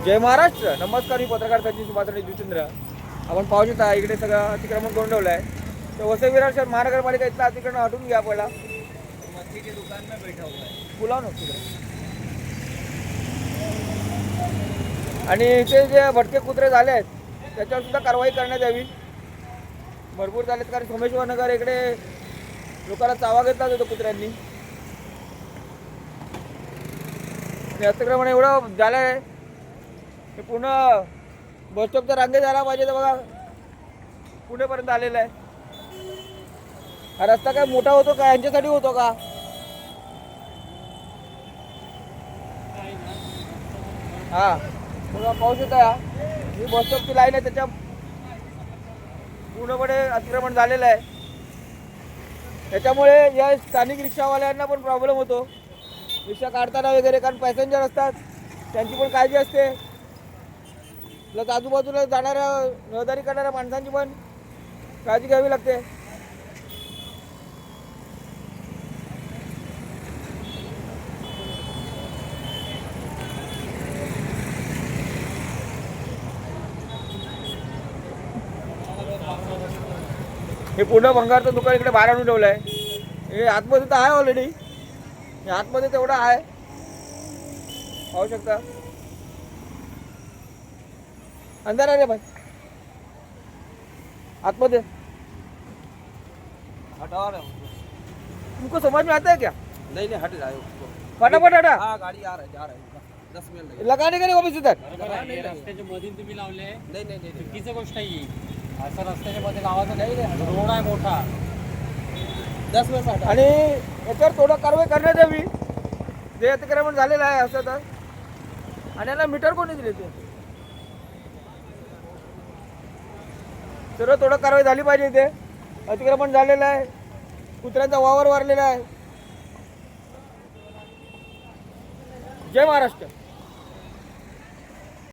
जय महाराष्ट्र. नमस्कार, मी पत्रकार संजय सुभाष जुचंद्र. आपण पाहू शकता इकडे सगळं अतिक्रमण करून ठेवलं आहे. तर वसई विरार शहर महानगरपालिका इथलं अतिक्रमण हटून घ्या पहिला. मच्छी के दुकान में बैठा हुआ है. पुलाव नको तिकडे. आणि इथे जे भटके कुत्रे झाले आहेत त्याच्यावर सुद्धा कारवाई करण्यात यावी. भरपूर झालेत, कारण सोमेश्वर नगर इकडे लोकांना चावा घेतलाच होता कुत्र्यांनी. आणि अतिक्रमण एवढं झालं आहे हे पूर्ण बसस्टॉपच्या रांगे जायला पाहिजे. तर बघा पुणेपर्यंत आलेला आहे. हा रस्ता काय मोठा होतो का, यांच्यासाठी होतो का? हा बघा, पाहू शकता ही बसस्टॉपची लाईन आहे, त्याच्या पूर्णपणे अतिक्रमण झालेलं आहे. त्याच्यामुळे या स्थानिक रिक्षावाल्यांना पण प्रॉब्लेम होतो रिक्षा काढताना वगैरे, कारण पॅसेंजर असतात त्यांची पण काळजी असते. प्लस आजूबाजूला जाणाऱ्या रहदारी करणाऱ्या माणसांची पण काळजी घ्यावी लागते. हे पूर्ण भंगारचं दुकान इकडे बाहेर आणून ठेवलं आहे. हे आतमध्ये तर आहे ऑलरेडी, हे आतमध्ये तेवढं आहे, पाहू शकता. अंदर आ रे भाई, आतमध्ये. हटा रहे हो. तुमको समझ में आता है क्या? नहीं नहीं हट जाए उसको. फटाफट हटा. हाँ गाड़ी आ रहा है, जा रहा है. 10 मिनट लगेगा. लगाने का नाही वापस इधर. नहीं रस्त्याच्या मध्ये तुम्ही लावले, नहीं नहीं नहीं. चुकीची गोष्ट आहे ही. असं रस्त्याच्या मध्ये लावायचं नाही. रोड आहे मोठा. 10 मिनट से हटा. आणि याच्यावर थोडं कारवाई करण्यात यावी. जे अतिक्रमण झालेलं आहे असं तर. आणि याला मीटर कोणी दिले ते? सर्व थोडं कारवाई झाली पाहिजे. इथे अतिक्रमण झालेलं आहे, कुत्र्यांचा वावर वारलेला आहे. जय महाराष्ट्र.